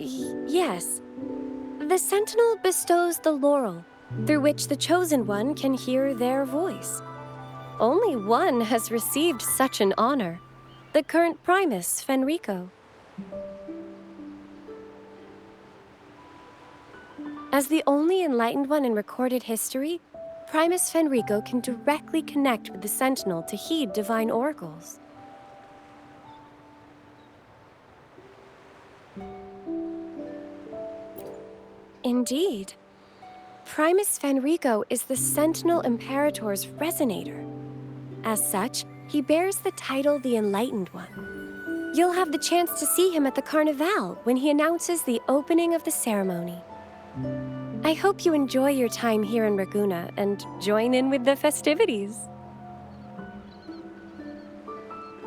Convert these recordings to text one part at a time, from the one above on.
Yes. The Sentinel bestows the laurel, through which the Chosen One can hear their voice. Only one has received such an honor, the current Primus, Fenrico. As the only enlightened one in recorded history, Primus Fenrico can directly connect with the Sentinel to heed divine oracles. Indeed. Primus Fenrico is the Sentinel Imperator's resonator. As such, he bears the title the Enlightened One. You'll have the chance to see him at the Carnival when he announces the opening of the ceremony. I hope you enjoy your time here in Raguna and join in with the festivities.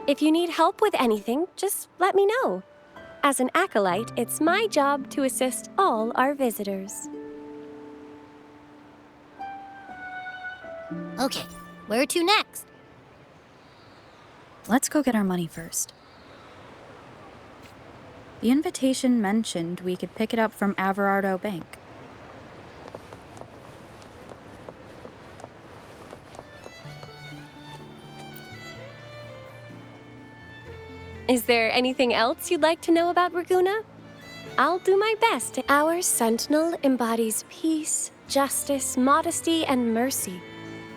If you need help with anything, just let me know. As an acolyte, it's my job to assist all our visitors. Okay, where to next? Let's go get our money first. The invitation mentioned we could pick it up from Averardo Bank. Is there anything else you'd like to know about Raguna? I'll do my best. Our Sentinel embodies peace, justice, modesty, and mercy.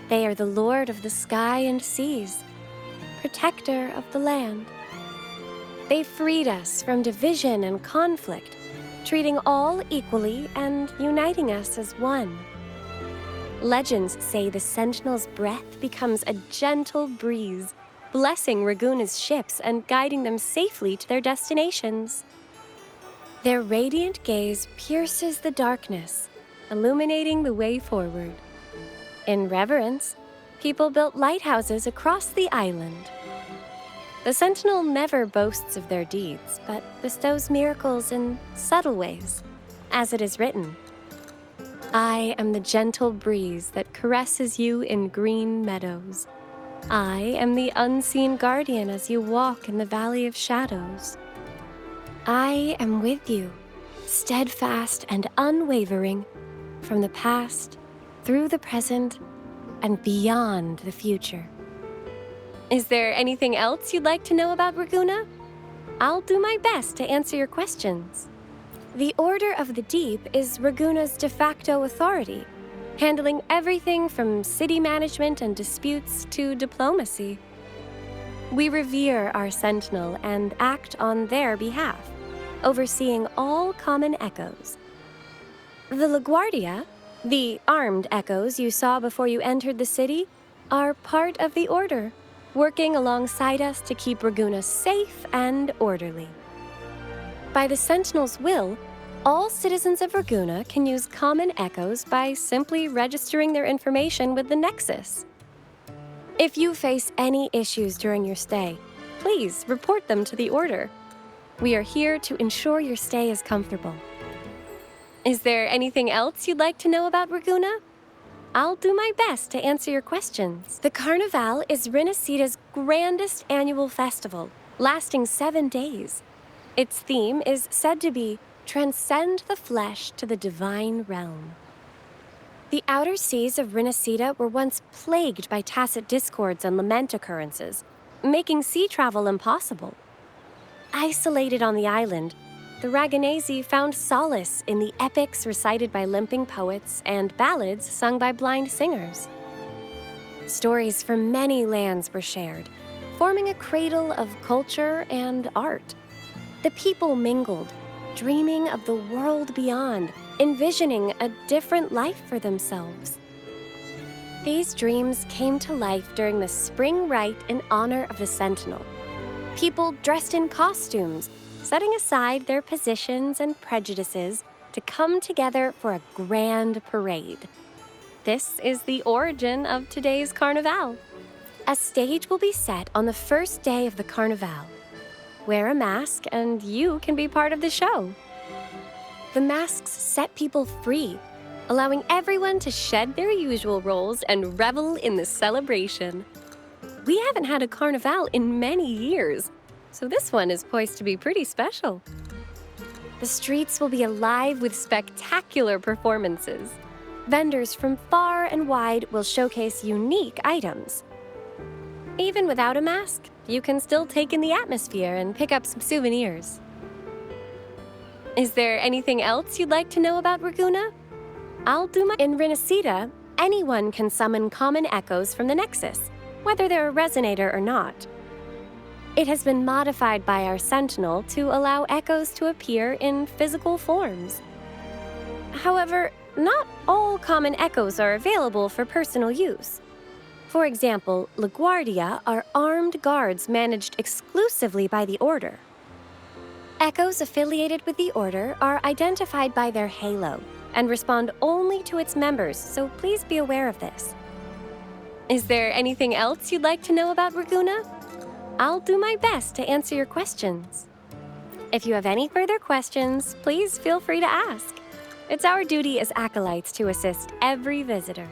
They are the Lord of the sky and seas, protector of the land. They freed us from division and conflict, treating all equally and uniting us as one. Legends say the Sentinel's breath becomes a gentle breeze, blessing Raguna's ships and guiding them safely to their destinations. Their radiant gaze pierces the darkness, illuminating the way forward. In reverence, people built lighthouses across the island. The Sentinel never boasts of their deeds, but bestows miracles in subtle ways, as it is written. I am the gentle breeze that caresses you in green meadows. I am the unseen guardian as you walk in the valley of shadows. I am with you, steadfast and unwavering, from the past, through the present, and beyond the future. Is there anything else you'd like to know about Raguna? I'll do my best to answer your questions. The Order of the Deep is Raguna's de facto authority, handling everything from city management and disputes to diplomacy. We revere our Sentinel and act on their behalf, overseeing all common echoes. The LaGuardia, the armed echoes you saw before you entered the city, are part of the Order, working alongside us to keep Raguna safe and orderly. By the Sentinel's will, all citizens of Raguna can use common echoes by simply registering their information with the Nexus. If you face any issues during your stay, please report them to the Order. We are here to ensure your stay is comfortable. Is there anything else you'd like to know about Raguna? I'll do my best to answer your questions. The Carnival is Rinascida's grandest annual festival, lasting 7 days. Its theme is said to be Transcend the Flesh to the Divine Realm. The outer seas of Rinascida were once plagued by tacit discords and lament occurrences, making sea travel impossible. Isolated on the island, the Raganesi found solace in the epics recited by limping poets and ballads sung by blind singers. Stories from many lands were shared, forming a cradle of culture and art. The people mingled, dreaming of the world beyond, envisioning a different life for themselves. These dreams came to life during the spring rite in honor of the Sentinel. People dressed in costumes, setting aside their positions and prejudices to come together for a grand parade. This is the origin of today's Carnival. A stage will be set on the first day of the Carnival. Wear a mask and you can be part of the show. The masks set people free, allowing everyone to shed their usual roles and revel in the celebration. We haven't had a Carnival in many years, so this one is poised to be pretty special. The streets will be alive with spectacular performances. Vendors from far and wide will showcase unique items. Even without a mask, you can still take in the atmosphere and pick up some souvenirs. Is there anything else you'd like to know about Raguna? In Renacida, anyone can summon common echoes from the Nexus, whether they're a resonator or not. It has been modified by our Sentinel to allow echoes to appear in physical forms. However, not all common echoes are available for personal use. For example, LaGuardia are armed guards managed exclusively by the Order. Echoes affiliated with the Order are identified by their halo and respond only to its members, so please be aware of this. Is there anything else you'd like to know about Raguna? I'll do my best to answer your questions. If you have any further questions, please feel free to ask. It's our duty as acolytes to assist every visitor.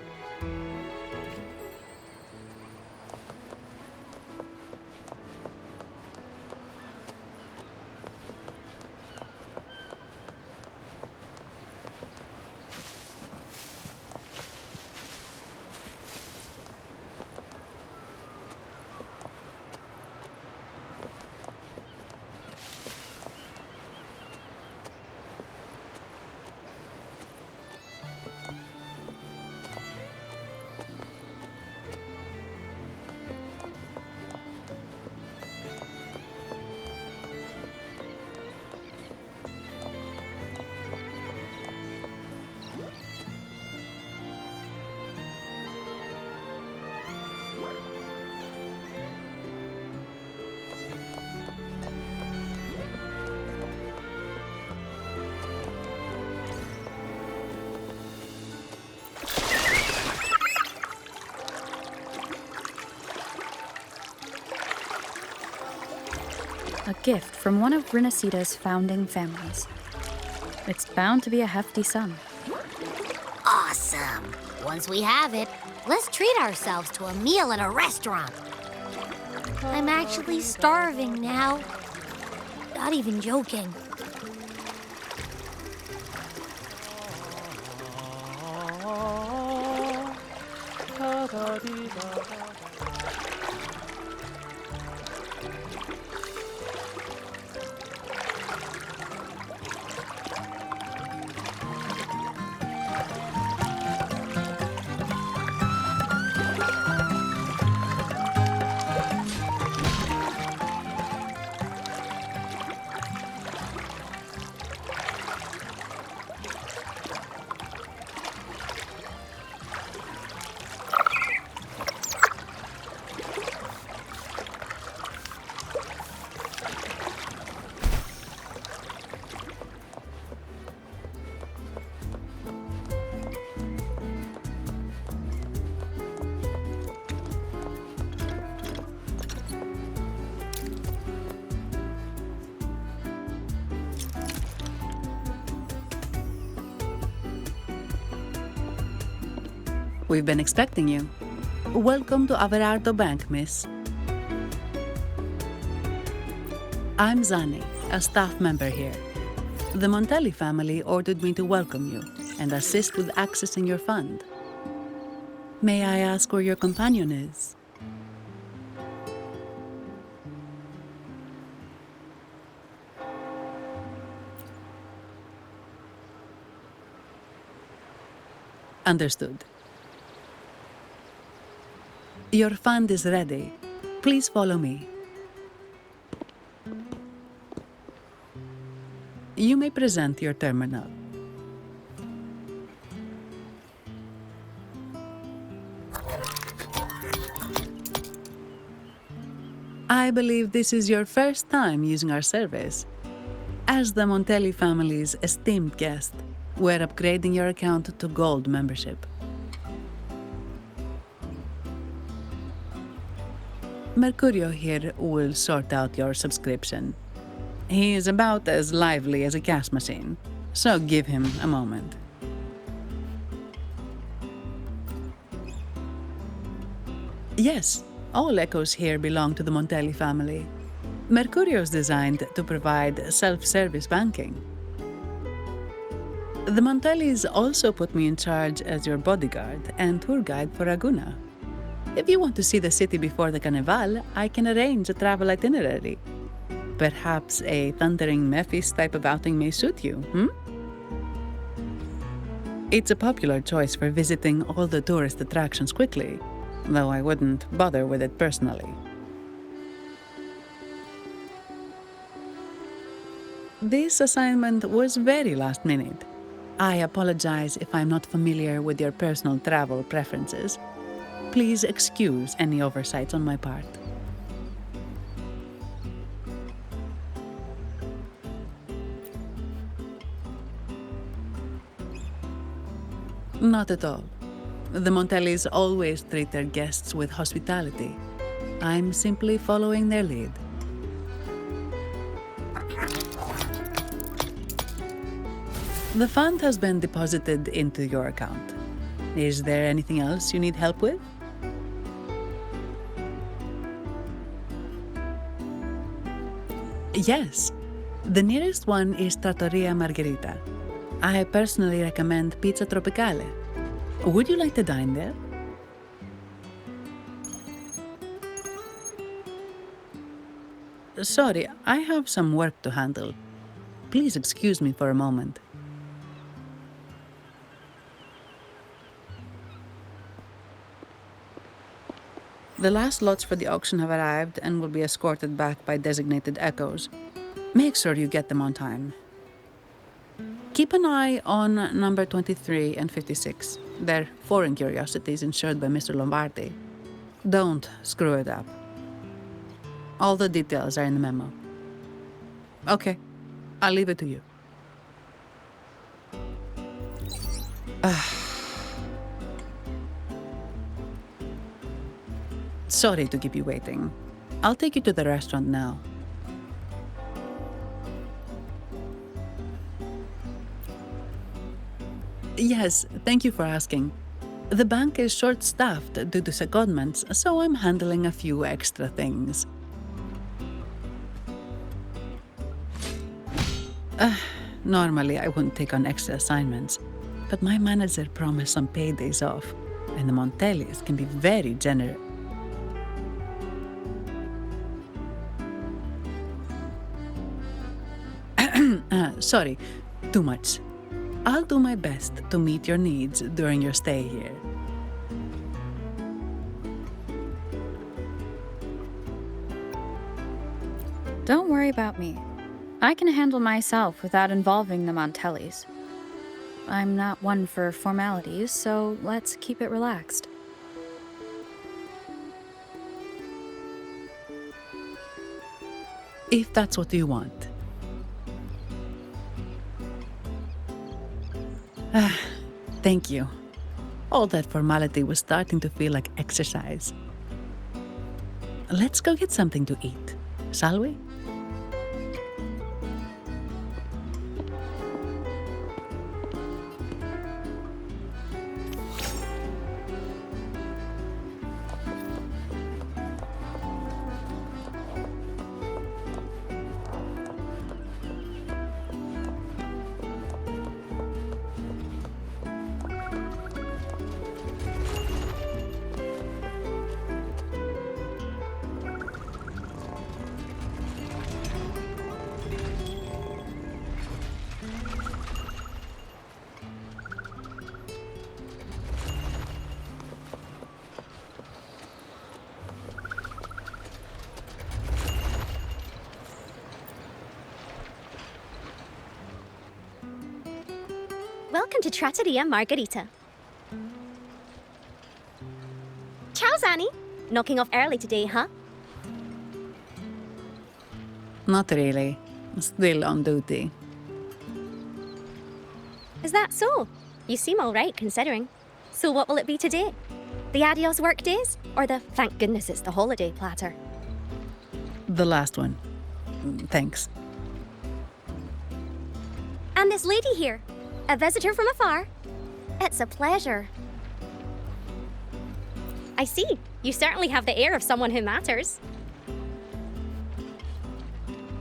A gift from one of Renacida's founding families. It's bound to be a hefty sum. Awesome. Once we have it, let's treat ourselves to a meal at a restaurant. I'm actually starving now. Not even joking. We've been expecting you. Welcome to Averardo Bank, miss. I'm Zani, a staff member here. The Montelli family ordered me to welcome you and assist with accessing your fund. May I ask where your companion is? Understood. Your fund is ready. Please follow me. You may present your terminal. I believe this is your first time using our service. As the Montelli family's esteemed guest, we're upgrading your account to Gold membership. Mercurio here will sort out your subscription. He is about as lively as a cash machine, so give him a moment. Yes, all echoes here belong to the Montelli family. Mercurio is designed to provide self-service banking. The Montellis also put me in charge as your bodyguard and tour guide for Raguna. If you want to see the city before the Carnival, I can arrange a travel itinerary. Perhaps a thundering Memphis type of outing may suit you, hmm? It's a popular choice for visiting all the tourist attractions quickly, though I wouldn't bother with it personally. This assignment was very last minute. I apologize if I'm not familiar with your personal travel preferences. Please excuse any oversights on my part. Not at all. The Montellis always treat their guests with hospitality. I'm simply following their lead. The fund has been deposited into your account. Is there anything else you need help with? Yes. The nearest one is Trattoria Margherita. I personally recommend Pizza Tropicale. Would you like to dine there? Sorry, I have some work to handle. Please excuse me for a moment. The last lots for the auction have arrived and will be escorted back by designated echoes. Make sure you get them on time. Keep an eye on number 23 and 56. They're foreign curiosities insured by Mr. Lombardi. Don't screw it up. All the details are in the memo. Okay, I'll leave it to you. Sorry to keep you waiting. I'll take you to the restaurant now. Yes, thank you for asking. The bank is short-staffed due to secondments, so I'm handling a few extra things. Normally, I wouldn't take on extra assignments, but my manager promised some paydays off, and the Montellis can be very generous. Sorry, too much. I'll do my best to meet your needs during your stay here. Don't worry about me. I can handle myself without involving the Montellis. I'm not one for formalities, so let's keep it relaxed. If that's what you want. Thank you. All that formality was starting to feel like exercise. Let's go get something to eat, shall we? Welcome to Trattoria Margherita. Ciao, Zanni. Knocking off early today, huh? Not really. Still on duty. Is that so? You seem all right, considering. So what will it be today? The adios work days? Or the thank goodness it's the holiday platter? The last one. Thanks. And this lady here, a visitor from afar. It's a pleasure. I see. You certainly have the air of someone who matters.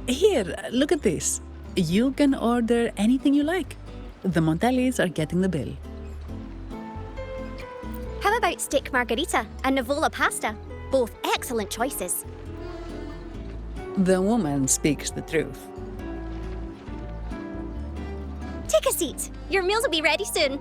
Here, look at this. You can order anything you like. The Montellis are getting the bill. How about steak margarita and Nivola pasta? Both excellent choices. The woman speaks the truth. Take a seat. Your meals will be ready soon.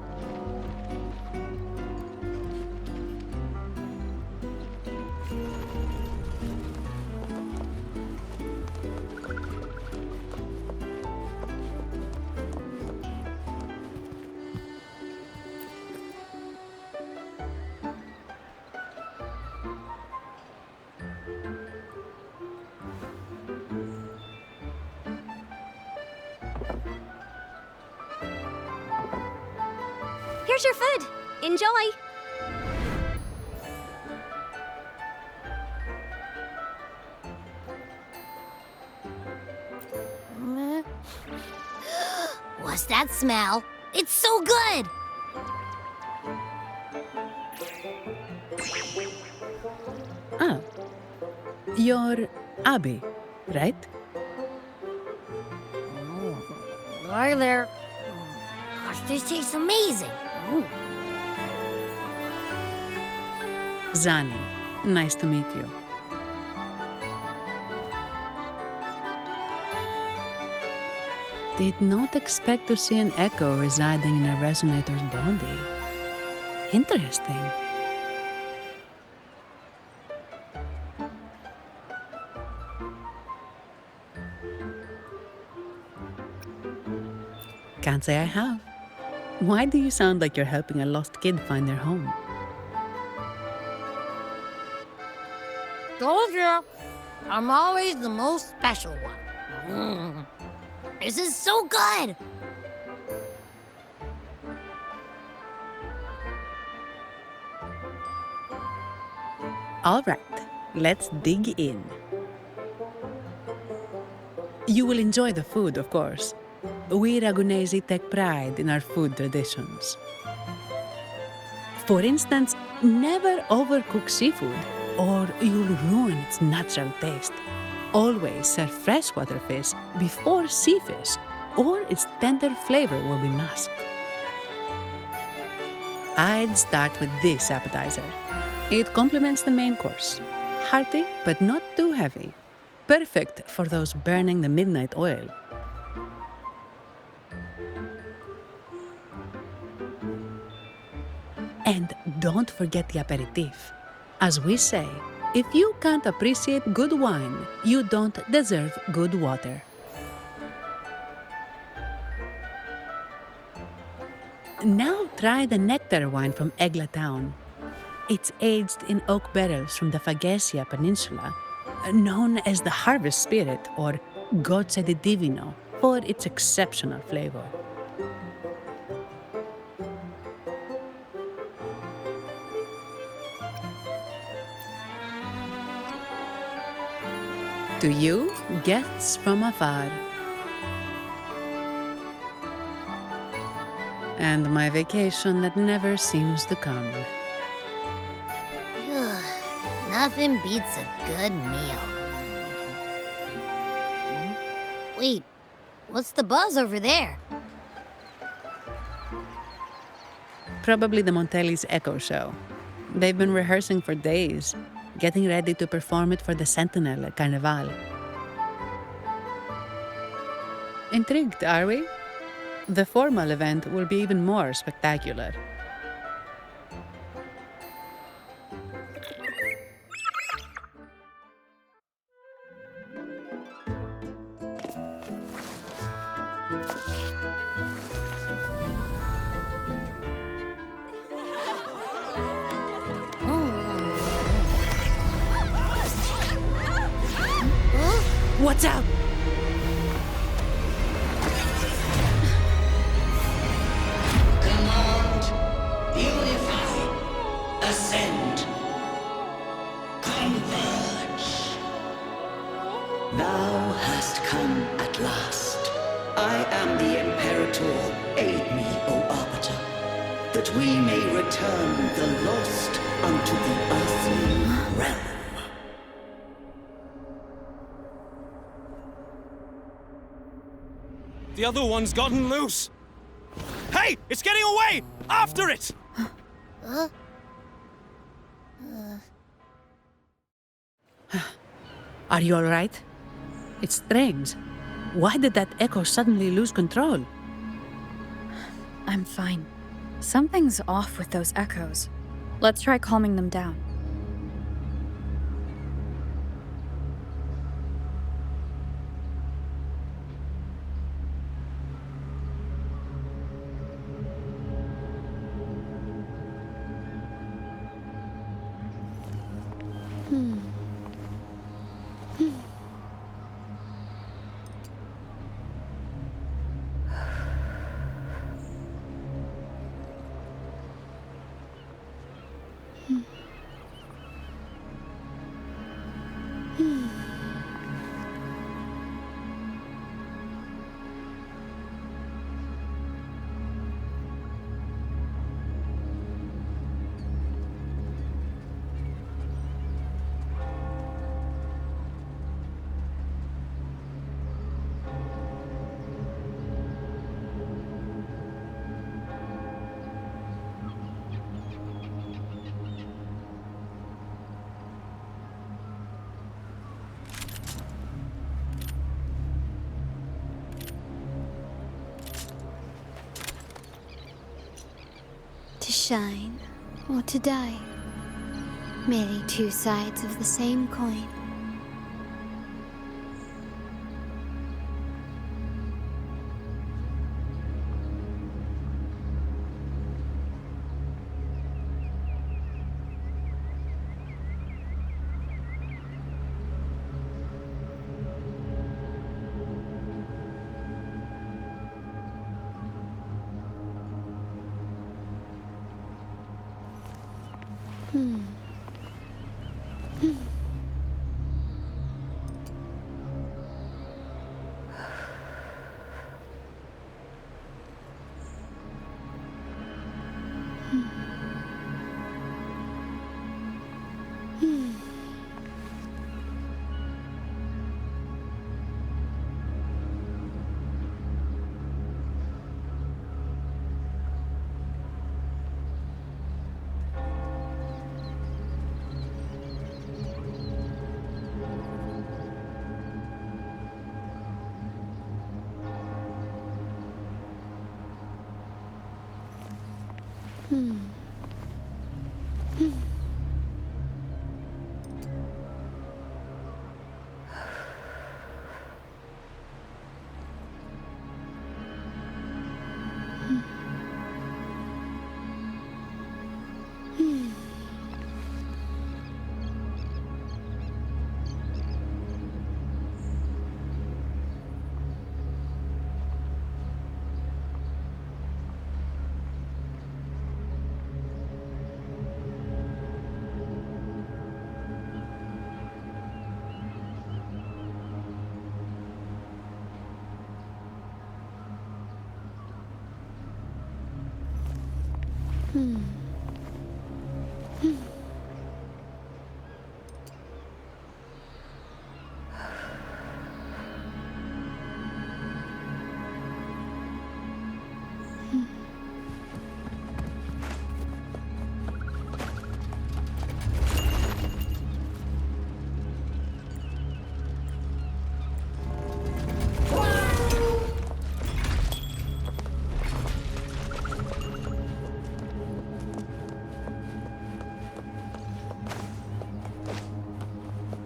Here's your food. Enjoy. What's that smell? It's so good! Ah, you're Abby, right? Hi there. Gosh, this tastes amazing. Zani, nice to meet you. Did not expect to see an echo residing in a resonator's body. Interesting. Can't say I have. Why do you sound like you're helping a lost kid find their home? Told you. I'm always the most special one. This is so good! All right, let's dig in. You will enjoy the food, of course. We Ragunesi take pride in our food traditions. For instance, never overcook seafood, or you'll ruin its natural taste. Always serve freshwater fish before sea fish, or its tender flavor will be masked. I'd start with this appetizer. It complements the main course. Hearty, but not too heavy. Perfect for those burning the midnight oil. And don't forget the aperitif. As we say, if you can't appreciate good wine, you don't deserve good water. Now try the nectar wine from Egla Town. It's aged in oak barrels from the Fagesia Peninsula, known as the Harvest Spirit or Goce di Divino for its exceptional flavor. To you, guests from afar. And my vacation that never seems to come. Nothing beats a good meal. Wait, what's the buzz over there? Probably the Montelli's Echo Show. They've been rehearsing for days, getting ready to perform it for the Sentinel at Carnival. Intrigued, are we? The formal event will be even more spectacular. What's up? Command, unify, ascend, converge. Thou hast come at last. I am the Imperator. Aid me, O Arbiter, that we may return the lost unto the earthly realm. The other one's gotten loose! Hey! It's getting away! After it! Are you alright? It's strange. Why did that echo suddenly lose control? I'm fine. Something's off with those echoes. Let's try calming them down. To shine or to die. Merely two sides of the same coin.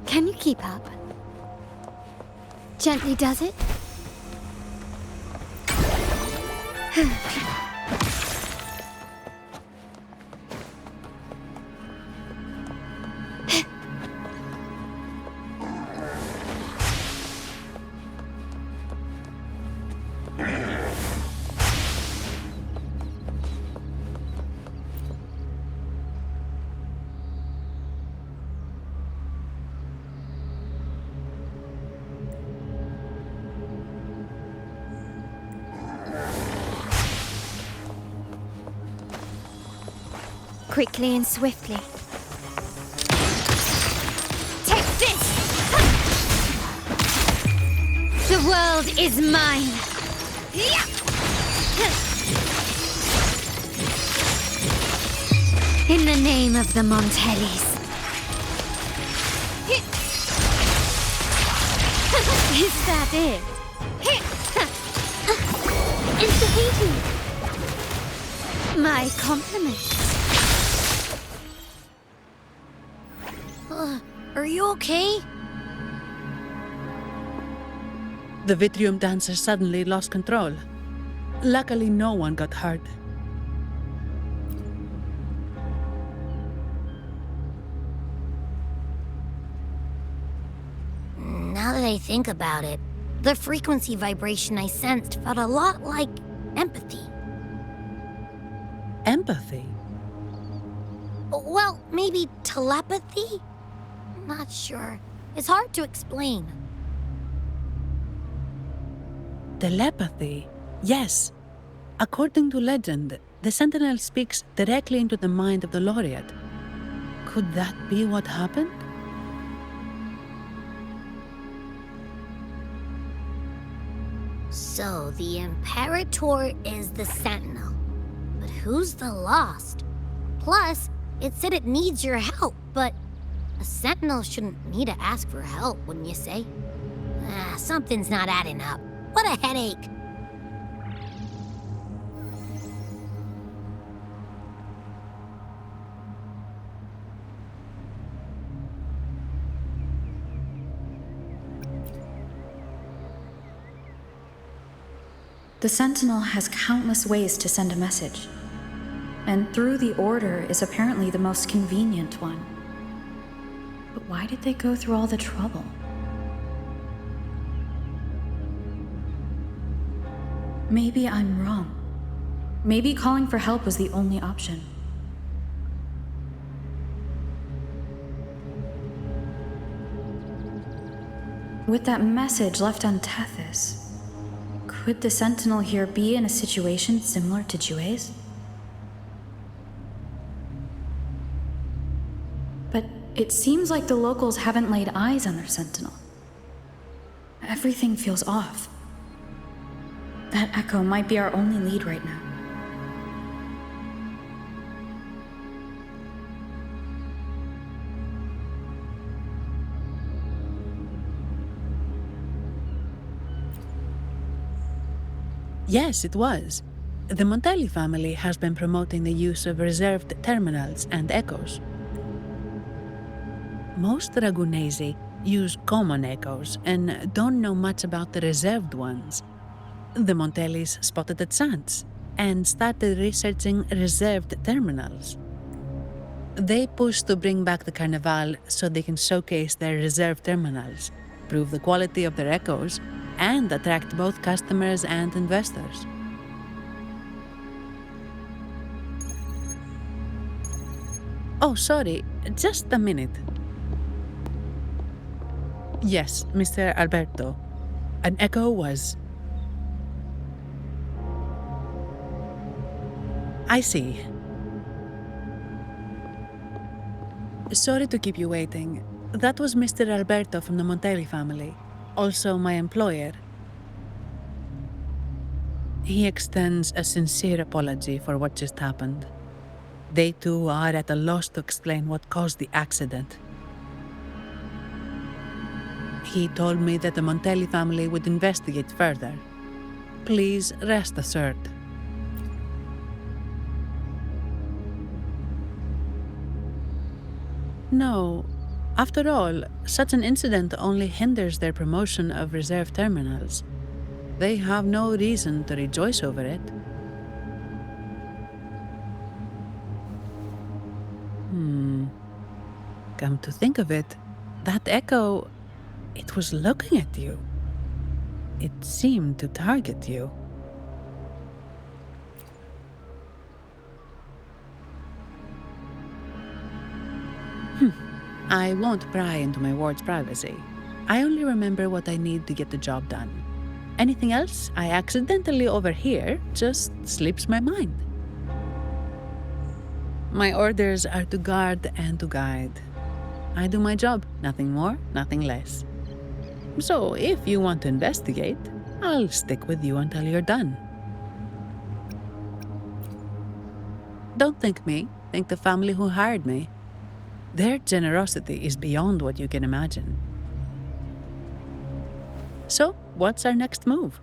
Can you keep up? Gently does it? Quickly and swiftly. Take this! The world is mine! the name of the Montellis. Is that it? It's the painting. My compliments. Are you okay? The Vitrium dancer suddenly lost control. Luckily, no one got hurt. Now that I think about it, the frequency vibration I sensed felt a lot like empathy. Empathy? Well, maybe telepathy? Not sure. It's hard to explain. Telepathy? Yes. According to legend, the Sentinel speaks directly into the mind of the laureate. Could that be what happened? So, the Imperator is the Sentinel. But who's the Lost? Plus, it said it needs your help, but a Sentinel shouldn't need to ask for help, wouldn't you say? Something's not adding up. What a headache. The Sentinel has countless ways to send a message, and through the Order is apparently the most convenient one. But why did they go through all the trouble? Maybe I'm wrong. Maybe calling for help was the only option. With that message left on Tethys, could the Sentinel here be in a situation similar to Jue's? But it seems like the locals haven't laid eyes on their Sentinel. Everything feels off. That echo might be our only lead right now. Yes, it was. The Montelli family has been promoting the use of reserved terminals and echoes. Most Ragunesi use common echoes and don't know much about the reserved ones. The Montellis spotted a chance and started researching reserved terminals. They pushed to bring back the Carnival so they can showcase their reserved terminals, prove the quality of their echoes, and attract both customers and investors. Oh, sorry, just a minute. Yes, Mr. Alberto. An echo was... I see. Sorry to keep you waiting. That was Mr. Alberto from the Montelli family, also my employer. He extends a sincere apology for what just happened. They too are at a loss to explain what caused the accident. He told me that the Montelli family would investigate further. Please rest assured. No. After all, such an incident only hinders their promotion of reserve terminals. They have no reason to rejoice over it. Come to think of it, that echo, it was looking at you. It seemed to target you. I won't pry into my ward's privacy. I only remember what I need to get the job done. Anything else I accidentally overhear just slips my mind. My orders are to guard and to guide. I do my job, nothing more, nothing less. So if you want to investigate, I'll stick with you until you're done. Don't thank me, thank the family who hired me. Their generosity is beyond what you can imagine. So, what's our next move?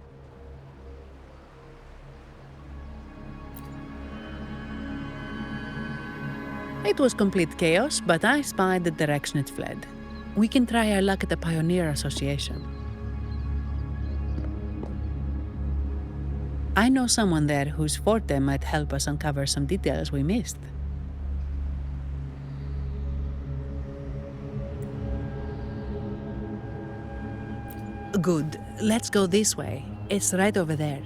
It was complete chaos, but I spied the direction it fled. We can try our luck at the Pioneer Association. I know someone there whose forte might help us uncover some details we missed. Good. Let's go this way. It's right over there.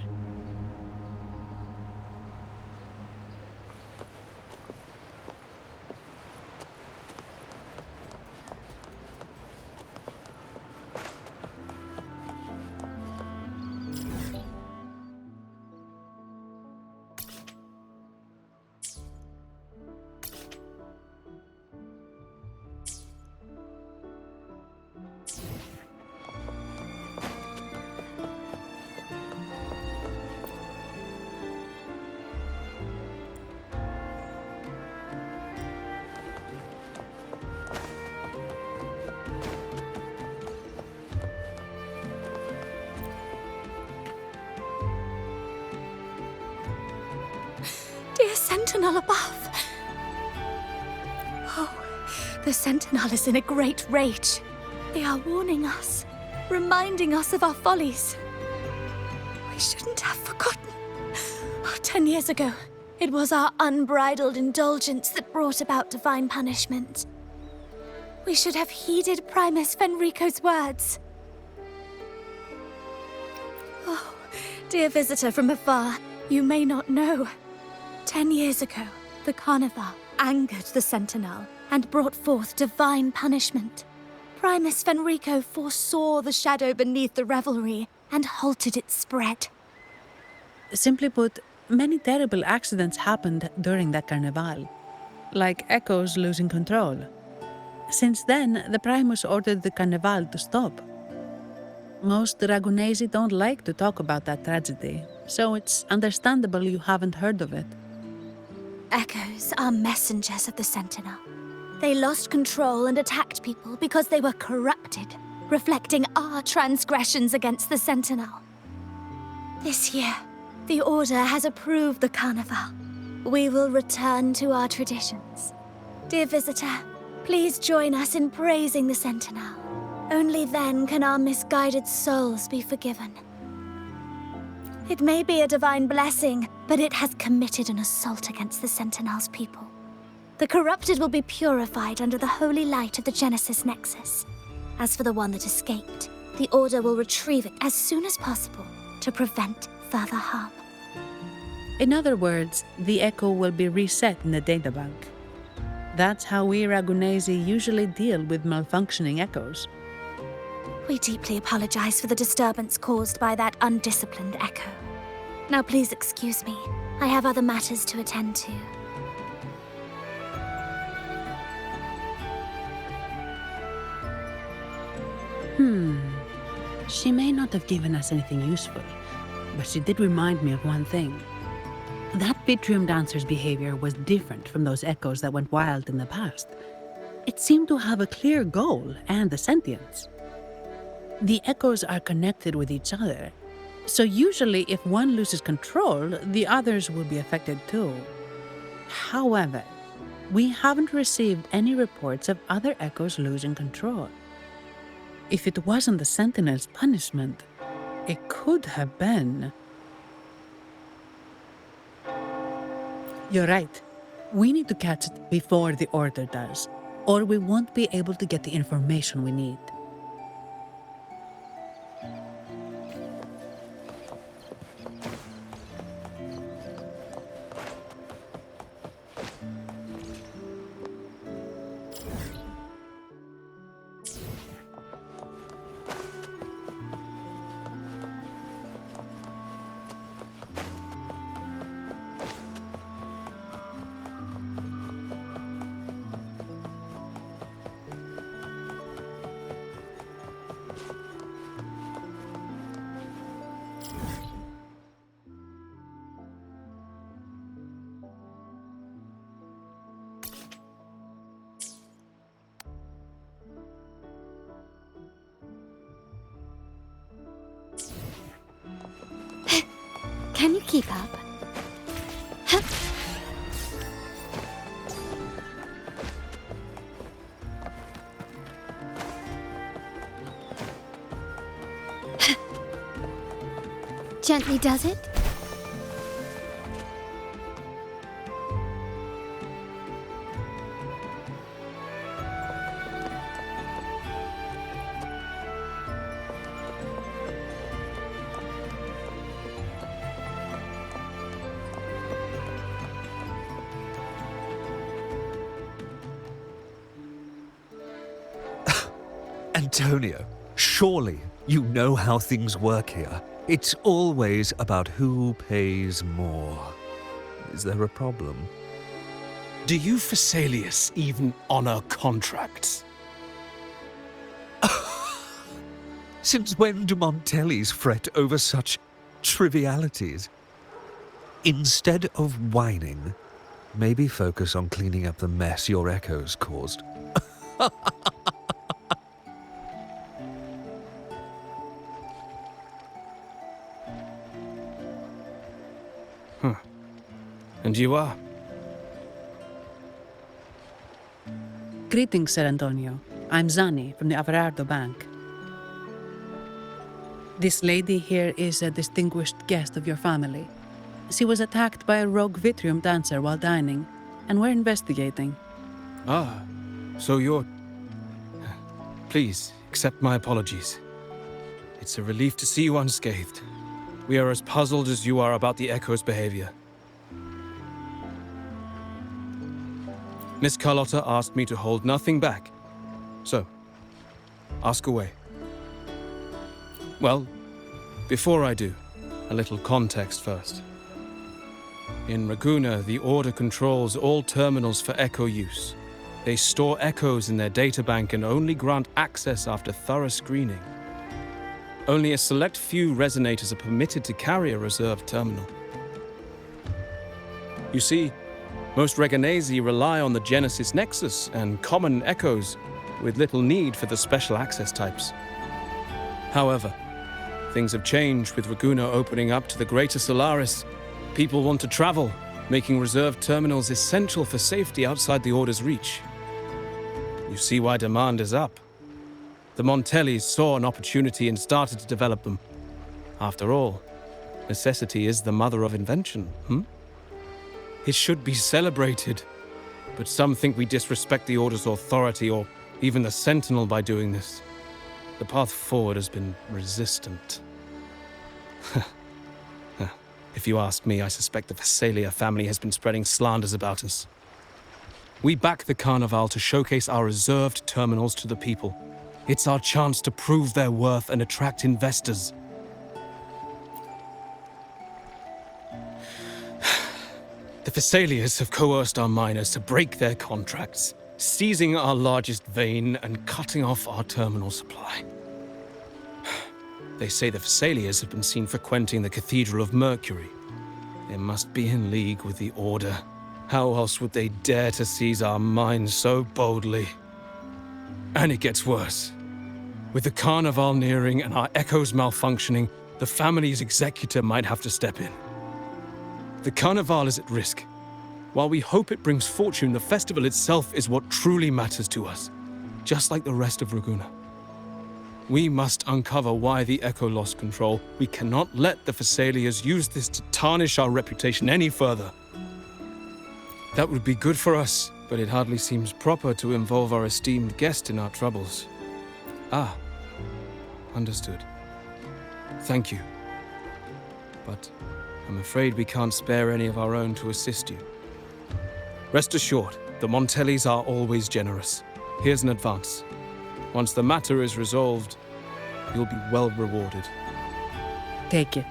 Dear Sentinel above! Oh, the Sentinel is in a great rage. They are warning us, reminding us of our follies. We shouldn't have forgotten. 10 years ago, it was our unbridled indulgence that brought about divine punishment. We should have heeded Primus Fenrico's words. Oh, dear visitor from afar, you may not know. 10 years ago, the Carnival angered the Sentinel and brought forth divine punishment. Primus Fenrico foresaw the shadow beneath the revelry and halted its spread. Simply put, many terrible accidents happened during that carnival, like Echoes losing control. Since then, the Primus ordered the carnival to stop. Most Dragonesi don't like to talk about that tragedy, so it's understandable you haven't heard of it. Echoes are messengers of the Sentinel. They lost control and attacked people because they were corrupted, reflecting our transgressions against the Sentinel. This year, the Order has approved the Carnival. We will return to our traditions. Dear visitor, please join us in praising the Sentinel. Only then can our misguided souls be forgiven. It may be a divine blessing, but it has committed an assault against the Sentinel's people. The corrupted will be purified under the holy light of the Genesis Nexus. As for the one that escaped, the Order will retrieve it as soon as possible to prevent further harm. In other words, the Echo will be reset in the databank. That's how we Ragunesi usually deal with malfunctioning Echoes. We deeply apologize for the disturbance caused by that undisciplined Echo. Now please excuse me. I have other matters to attend to. She may not have given us anything useful, but she did remind me of one thing. That Vitrium dancer's behavior was different from those Echoes that went wild in the past. It seemed to have a clear goal and a sentience. The Echoes are connected with each other, so usually if one loses control, the others will be affected too. However, we haven't received any reports of other Echoes losing control. If it wasn't the Sentinel's punishment, it could have been... You're right. We need to catch it before the Order does, or we won't be able to get the information we need. Can you keep up? Gently does it? Antonio, surely you know how things work here. It's always about who pays more. Is there a problem? Do you Phasaelius even honor contracts? Since when do Montellis fret over such trivialities? Instead of whining, maybe focus on cleaning up the mess your echoes caused. And you are? Greetings, Sir Antonio. I'm Zani from the Averardo Bank. This lady here is a distinguished guest of your family. She was attacked by a rogue Vitrium dancer while dining, and we're investigating. Ah, so you're... Please, accept my apologies. It's a relief to see you unscathed. We are as puzzled as you are about the Echo's behavior. Miss Carlotta asked me to hold nothing back. So, ask away. Well, before I do, a little context first. In Raguna, the Order controls all terminals for Echo use. They store echoes in their databank and only grant access after thorough screening. Only a select few resonators are permitted to carry a reserved terminal. You see, most Reganesi rely on the Genesis Nexus and common echoes, with little need for the special access types. However, things have changed with Raguna opening up to the greater Solaris. People want to travel, making reserved terminals essential for safety outside the Order's reach. You see why demand is up. The Montellis saw an opportunity and started to develop them. After all, necessity is the mother of invention, It should be celebrated, but some think we disrespect the Order's authority or even the Sentinel by doing this. The path forward has been resistant. If you ask me, I suspect the Phasaelia family has been spreading slanders about us. We back the Carnival to showcase our reserved terminals to the people. It's our chance to prove their worth and attract investors. The Phasaelias have coerced our miners to break their contracts, seizing our largest vein and cutting off our terminal supply. They say the Phasaelias have been seen frequenting the Cathedral of Mercury. They must be in league with the Order. How else would they dare to seize our mines so boldly? And it gets worse. With the Carnival nearing and our echoes malfunctioning, the family's executor might have to step in. The Carnival is at risk. While we hope it brings fortune, the festival itself is what truly matters to us, just like the rest of Raguna. We must uncover why the Echo lost control. We cannot let the Phasaelias use this to tarnish our reputation any further. That would be good for us, but it hardly seems proper to involve our esteemed guest in our troubles. Ah, understood. Thank you. But I'm afraid we can't spare any of our own to assist you. Rest assured, the Montellis are always generous. Here's an advance. Once the matter is resolved, you'll be well rewarded. Take it.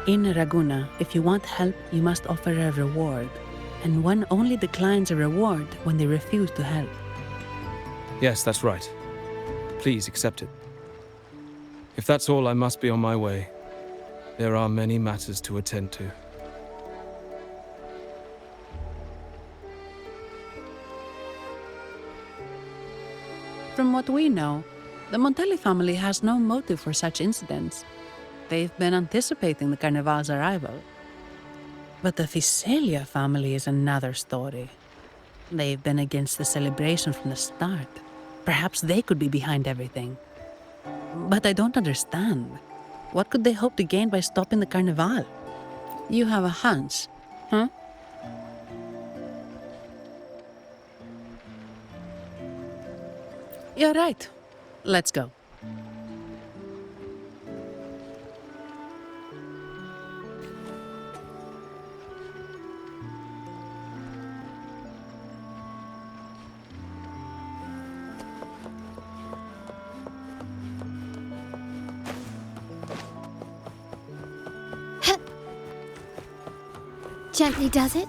In Raguna, if you want help, you must offer a reward. And one only declines a reward when they refuse to help. Yes, that's right. Please accept it. If that's all, I must be on my way. There are many matters to attend to. From what we know, the Montelli family has no motive for such incidents. They've been anticipating the Carnival's arrival, But the Visalia family is another story. They've been against the celebration from the start. Perhaps they could be behind everything. But I don't understand. What could they hope to gain by stopping the Carnival? You have a hunch, huh? You're right. Let's go. Gently does it?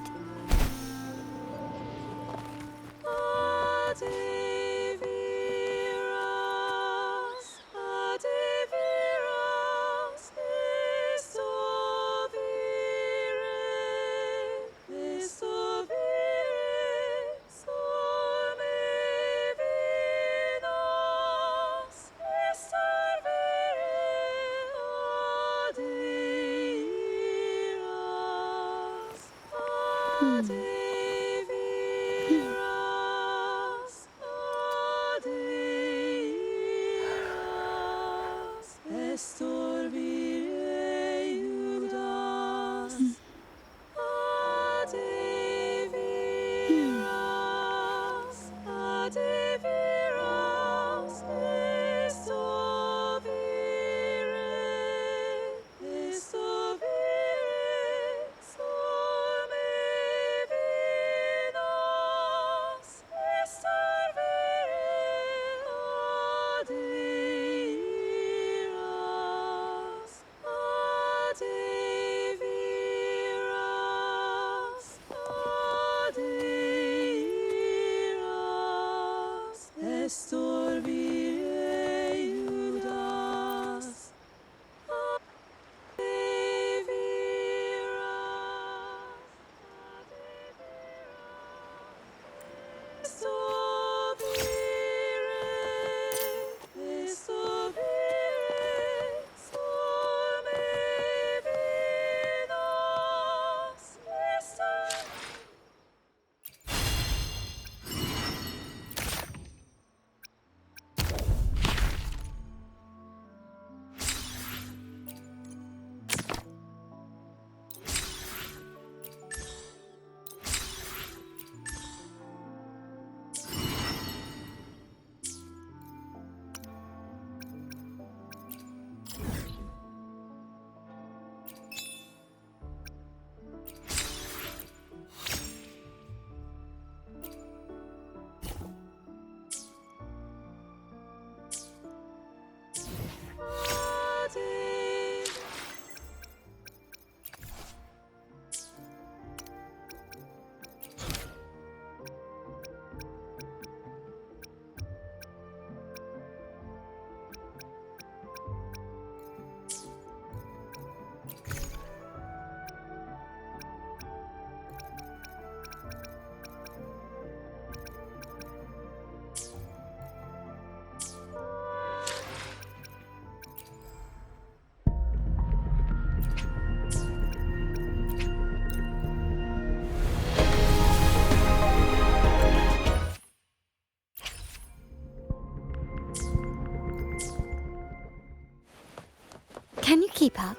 Can you keep up?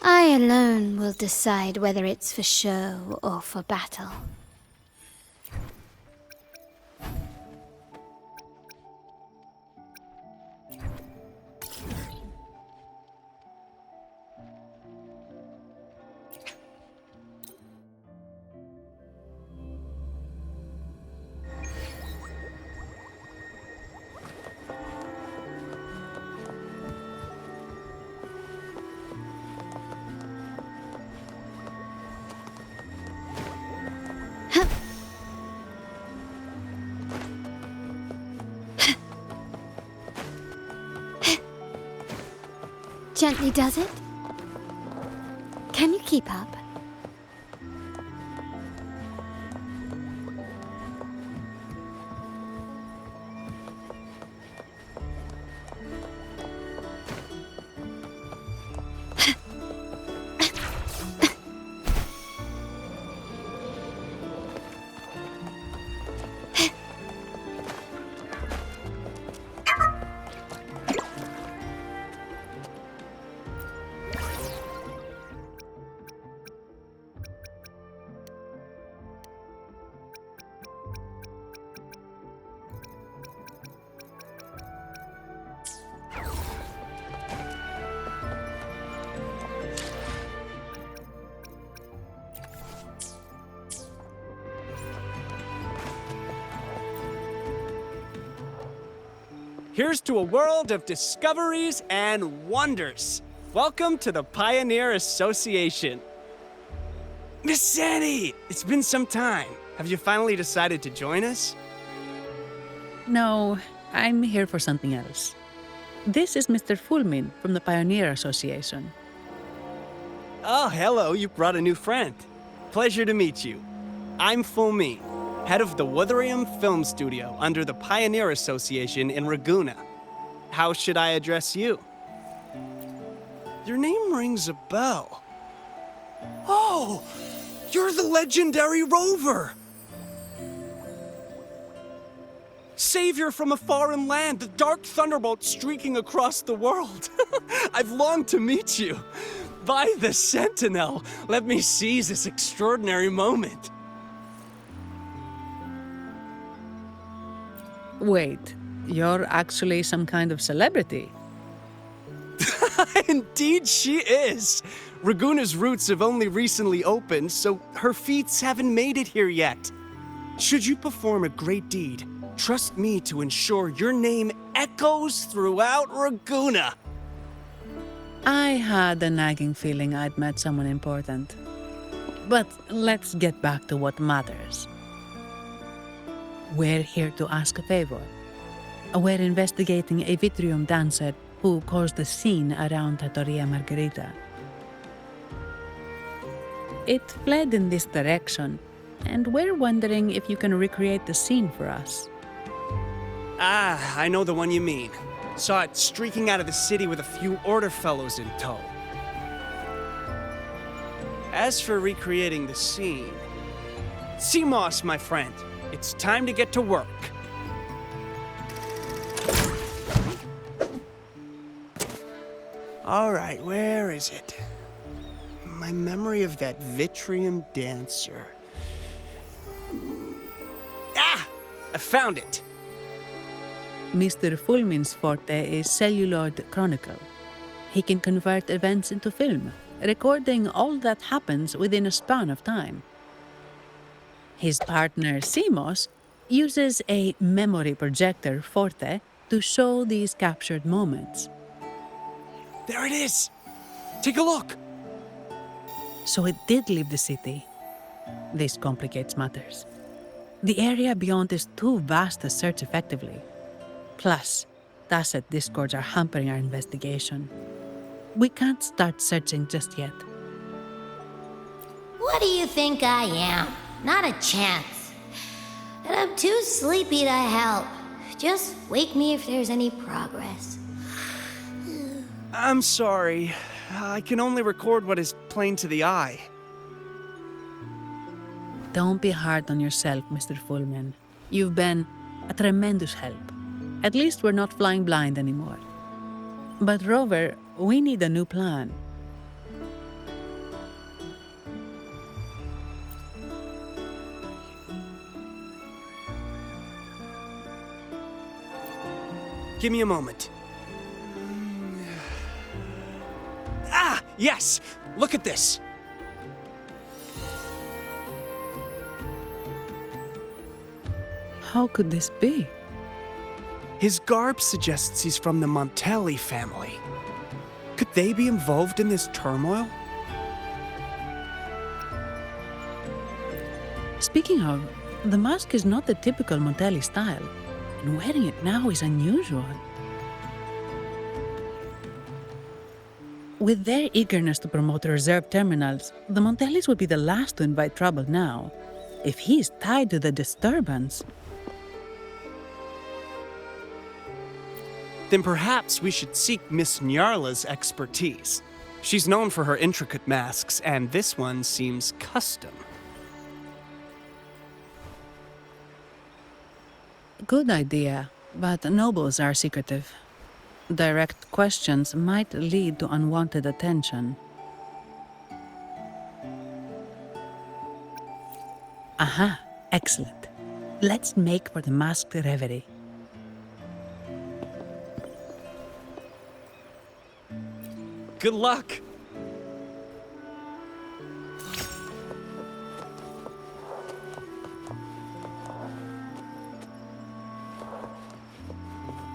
I alone will decide whether it's for show or for battle. Gently does it? Can you keep up? Here's to a world of discoveries and wonders. Welcome to the Pioneer Association. Miss Sandy, it's been some time. Have you finally decided to join us? No, I'm here for something else. This is Mr. Fulmin from the Pioneer Association. Oh, hello, you brought a new friend. Pleasure to meet you. I'm Fulmin, head of the Wuthering film studio under the Pioneer Association in Raguena. How should I address you? Your name rings a bell. Oh, you're the legendary Rover! Savior from a foreign land, the dark thunderbolt streaking across the world. I've longed to meet you. By the Sentinel, let me seize this extraordinary moment. Wait, you're actually some kind of celebrity? Indeed she is. Raguna's roots have only recently opened, so her feats haven't made it here yet. Should you perform a great deed, trust me to ensure your name echoes throughout Raguena. I had a nagging feeling I'd met someone important. But let's get back to what matters. We're here to ask a favor. We're investigating a Vitrium dancer who caused a scene around Trattoria Margherita. It fled in this direction, and we're wondering if you can recreate the scene for us. Ah, I know the one you mean. Saw it streaking out of the city with a few order fellows in tow. As for recreating the scene... CMOS, my friend, it's time to get to work. All right, where is it? My memory of that Vitrium dancer. Ah! I found it! Mr. Fulmin's forte is celluloid chronicle. He can convert events into film, recording all that happens within a span of time. His partner, CMOS, uses a memory projector forte to show these captured moments. There it is! Take a look! So it did leave the city. This complicates matters. The area beyond is too vast to search effectively. Plus, Tacet discords are hampering our investigation. We can't start searching just yet. What do you think I am? Not a chance. And I'm too sleepy to help. Just wake me if there's any progress. I'm sorry. I can only record what is plain to the eye. Don't be hard on yourself, Mr. Fulmin. You've been a tremendous help. At least we're not flying blind anymore. But Rover, we need a new plan. Give me a moment. Ah, yes! Look at this! How could this be? His garb suggests he's from the Montelli family. Could they be involved in this turmoil? Speaking of, the mask is not the typical Montelli style, and wearing it now is unusual. With their eagerness to promote reserve terminals, the Montellis would be the last to invite trouble now. If he's tied to the disturbance... Then perhaps we should seek Miss Nyarla's expertise. She's known for her intricate masks, and this one seems custom. Good idea, but nobles are secretive. Direct questions might lead to unwanted attention. Aha, excellent. Let's make for the masked reverie. Good luck!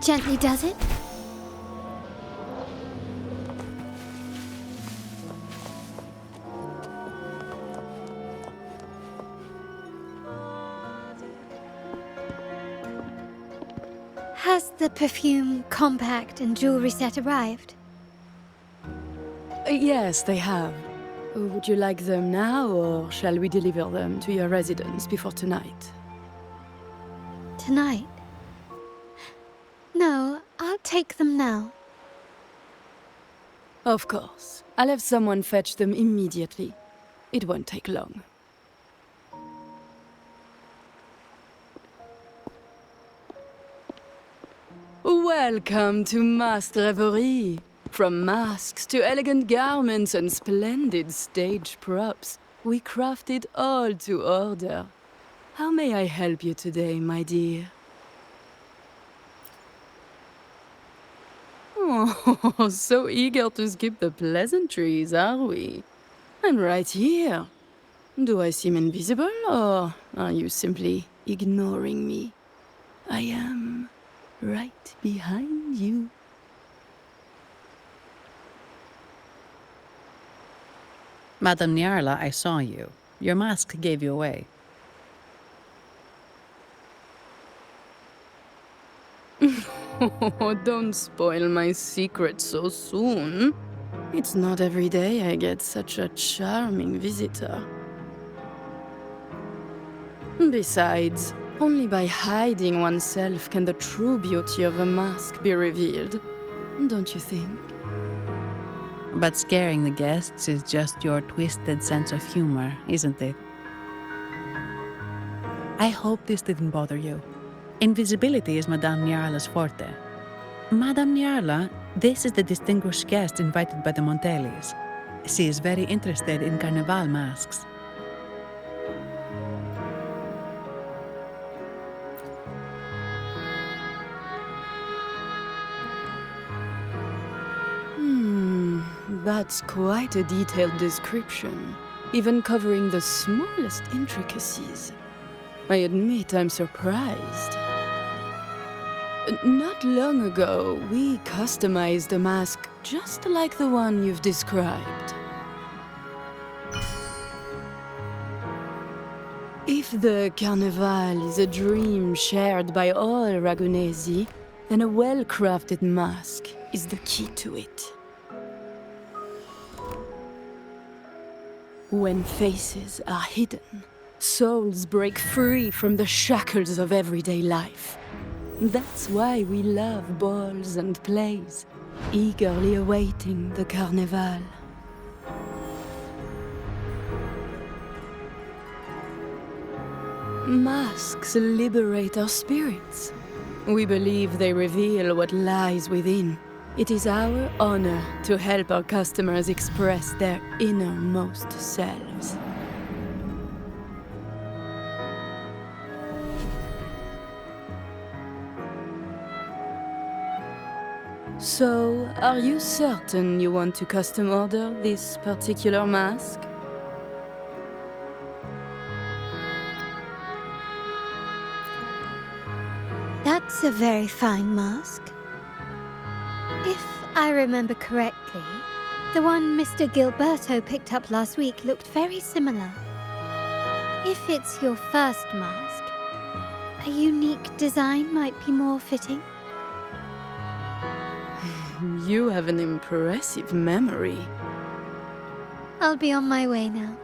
gently does it. Has the perfume, compact, and jewelry set arrived? Yes, they have. Would you like them now, or shall we deliver them to your residence before tonight? Tonight? No, I'll take them now. Of course. I'll have someone fetch them immediately. It won't take long. Welcome to Masked Revelry. From masks to elegant garments and splendid stage props, we craft it all to order. How may I help you today, my dear? Oh, so eager to skip the pleasantries, are we? I'm right here. Do I seem invisible, or are you simply ignoring me? I am right behind you. Madame Nyarla, I saw you. Your mask gave you away. Oh, don't spoil my secret so soon. It's not every day I get such a charming visitor. Besides, only by hiding oneself can the true beauty of a mask be revealed. Don't you think? But scaring the guests is just your twisted sense of humor, isn't it? I hope this didn't bother you. Invisibility is Madame Nyarla's forte. Madame Nyarla, this is the distinguished guest invited by the Montellis. She is very interested in Carnival masks. That's quite a detailed description, even covering the smallest intricacies. I admit I'm surprised. Not long ago, we customized a mask just like the one you've described. If the Carnival is a dream shared by all Ragunesi, then a well-crafted mask is the key to it. When faces are hidden, souls break free from the shackles of everyday life. That's why we love balls and plays, eagerly awaiting the Carnival. Masks liberate our spirits. We believe they reveal what lies within. It is our honor to help our customers express their innermost selves. So, are you certain you want to custom order this particular mask? That's a very fine mask. If I remember correctly, the one Mr. Gilberto picked up last week looked very similar. If it's your first mask, a unique design might be more fitting. You have an impressive memory. I'll be on my way now.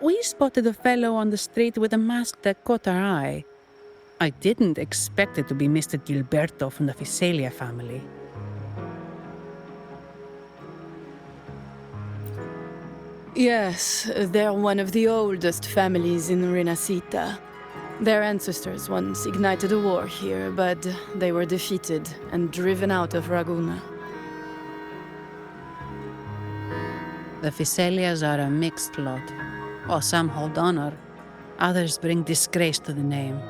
We spotted a fellow on the street with a mask that caught our eye. I didn't expect it to be Mr. Gilberto from the Fisalia family. Yes, they're one of the oldest families in Renacita. Their ancestors once ignited a war here, but they were defeated and driven out of Raguna. The Fisalias are a mixed lot. While some hold honor, others bring disgrace to the name.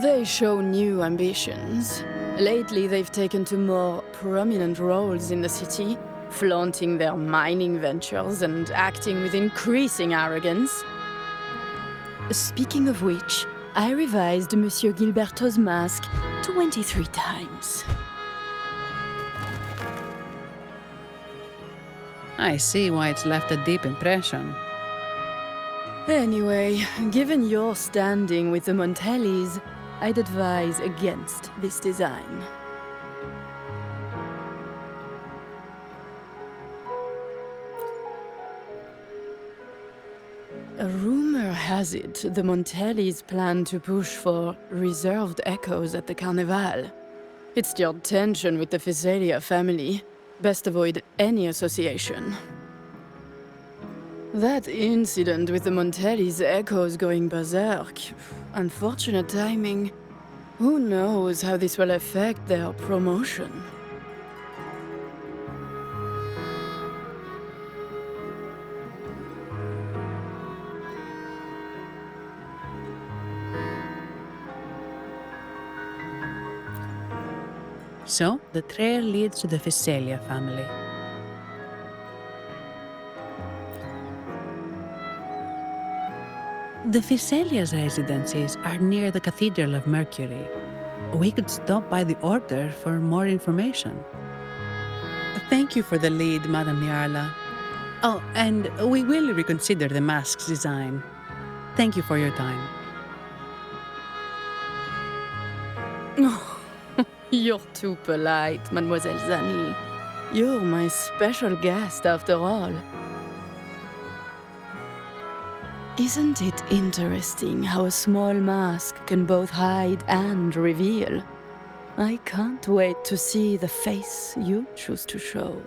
They show new ambitions. Lately, they've taken to more prominent roles in the city, flaunting their mining ventures and acting with increasing arrogance. Speaking of which, I revised Monsieur Gilberto's mask 23 times. I see why it's left a deep impression. Anyway, given your standing with the Montellis, I'd advise against this design. A rumor has it the Montellis plan to push for reserved echoes at the Carnival. It's stirred tension with the Physalia family. Best avoid any association. That incident with the Montellis' echoes going berserk. Unfortunate timing. Who knows how this will affect their promotion? So, the trail leads to the Physalia family. The Physalia's residences are near the Cathedral of Mercury. We could stop by the Order for more information. Thank you for the lead, Madame Niarla. Oh, and we will reconsider the mask's design. Thank you for your time. You're too polite, Mademoiselle Zani. You're my special guest, after all. Isn't it interesting how a small mask can both hide and reveal? I can't wait to see the face you choose to show.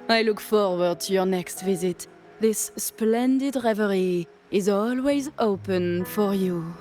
I look forward to your next visit. This splendid reverie is always open for you.